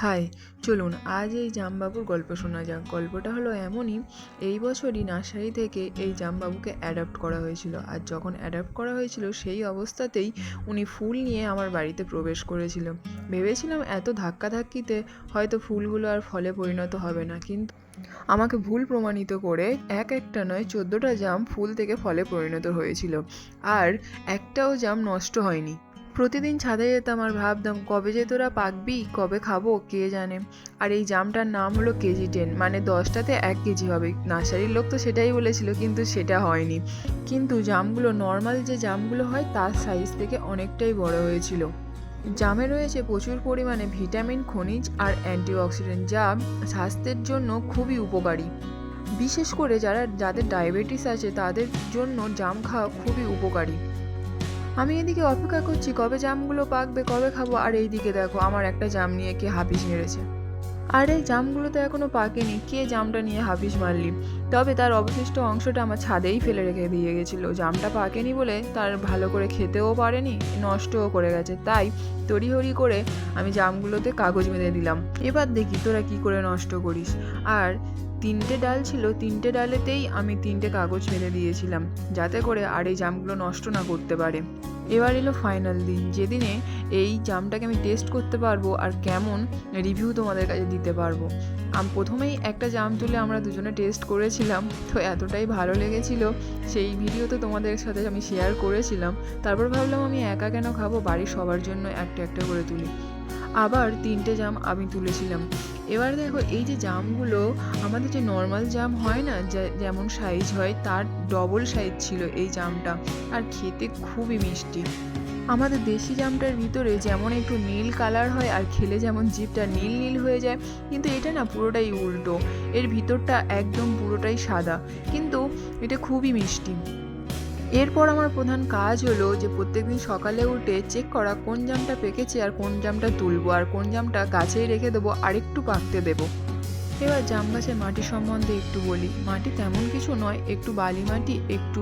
High, চলুন আজ এই জামবাবুর গল্প শোনা যাক। গল্পটা হলো এমনই, এই বছরই নার্সারি থেকে এই জামবাবুকে অ্যাডাপ্ট করা হয়েছিল। আর যখন অ্যাডাপ্ট করা হয়েছিল সেই অবস্থাতেই উনি ফুল নিয়ে আমার বাড়িতে প্রবেশ করেছিল। ভেবেছিলাম এত ধাক্কাধাক্কিতে হয়তো ফুলগুলো আর ফলে পরিণত হবে না, কিন্তু আমাকে ভুল প্রমাণিত করে একটা নয় 14টা জাম ফুল থেকে ফলে পরিণত হয়েছিল। আর একটাও জাম নষ্ট হয়নি। প্রতিদিন ছাদে যেতাম আর ভাবতাম কবে যে তোরা পাকবি, কবে খাবো কে জানে। আর এই জামটার নাম হলো KG10, মানে 10টাতে 1 কেজি হবে। নার্সারির লোক তো সেটাই বলেছিল, কিন্তু সেটা হয়নি। কিন্তু জামগুলো নর্মাল যে জামগুলো হয় তার সাইজ থেকে অনেকটাই বড় হয়েছিল। জামে রয়েছে প্রচুর পরিমাণে ভিটামিন, খনিজ আর অ্যান্টিঅক্সিডেন্ট, যা স্বাস্থ্যের জন্য খুবই উপকারী। বিশেষ করে যাদের ডায়াবেটিস আছে তাদের জন্য জাম খাওয়া খুবই উপকারী। আমি এদিকে অপেক্ষা করছি কবে জামগুলো পাকবে, কবে খাবো, আর এইদিকে দেখো আমার একটা জাম নিয়ে কে হাফিস মেরেছে। আর এই জামগুলো তো এখনো পাকেনি, কে জামটা নিয়ে হাফিস মারলি? তবে তার অবশিষ্ট অংশটা আমার ছাদেই ফেলে রেখে দিয়ে গেছিলো। জামটা পাকেনি বলে তার ভালো করে খেতেও পারেনি, নষ্টও করে গেছে। তাই তড়িহড়ি করে আমি জামগুলোতে কাগজ বেঁধে দিলাম, এবার দেখি তোরা কি করে নষ্ট করিস। আর 3টে ডাল ছিল, 3টে ডালেতেই আমি 3টে কাগজ বেঁধে দিয়েছিলাম, যাতে করে আর এই জামগুলো নষ্ট না করতে পারে। এবার এলো ফাইনাল দিন, যেদিনে এই জামটাকে আমি টেস্ট করতে পারবো আর কেমন রিভিউ তোমাদের কাছে দিতে পারবো। প্রথমেই একটা জাম তুলে আমরা দুজনে টেস্ট করেছিলাম, তো এতটাই ভালো লেগেছিল, সেই ভিডিও তো তোমাদের সাথে আমি শেয়ার করেছিলাম। তারপর ভাবলাম আমি একা কেন খাবো, বাড়ির সবার জন্য একটা একটা করে তুলি। আবার 3টে জাম আমি তুলেছিলাম। এবার দেখো এই যে জামগুলো, আমাদের যে নর্মাল জাম হয় না, যেমন সাইজ হয় তার ডবল সাইজ ছিল এই জামটা, আর খেতে খুবই মিষ্টি। আমাদের দেশি জামটার ভিতরে যেমন একটু নীল কালার হয় আর খেলে যেমন জিভটা নীল নীল হয়ে যায়, কিন্তু এটা না পুরোটাই উল্টো। এর ভিতরটা একদম পুরোটাই সাদা, কিন্তু এটা খুবই মিষ্টি। এরপর আমার প্রধান কাজ হলো যে প্রত্যেকদিন সকালে উঠে চেক করা কোন জামটা পেকেছে আর কোন জামটা তুলবো, আর কোন জামটা গাছেই রেখে দেবো আর একটু পাকতে দেবো। এবার জাম গাছের মাটি সম্বন্ধে একটু বলি। মাটি তেমন কিছু নয়, একটু বালি মাটি, একটু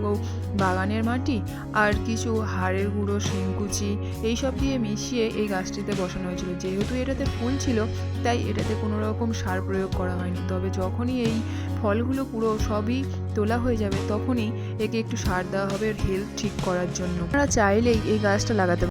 বাগানের মাটি, আর কিছু হাড়ের গুঁড়ো, শিংকুচি, এইসব দিয়ে মিশিয়ে এই গাছটিতে বসানো হয়েছিল। যেহেতু এটাতে ফুল ছিল তাই এটাতে কোনো রকম সার প্রয়োগ করা হয়নি। তবে যখনই এই ফলগুলো পুরো সবই তোলা হয়ে যাবে তখনই একে একটু সার দেওয়া হবে হেলথ ঠিক করার জন্য। আপনারা চাইলেই এই গাছটা লাগাতে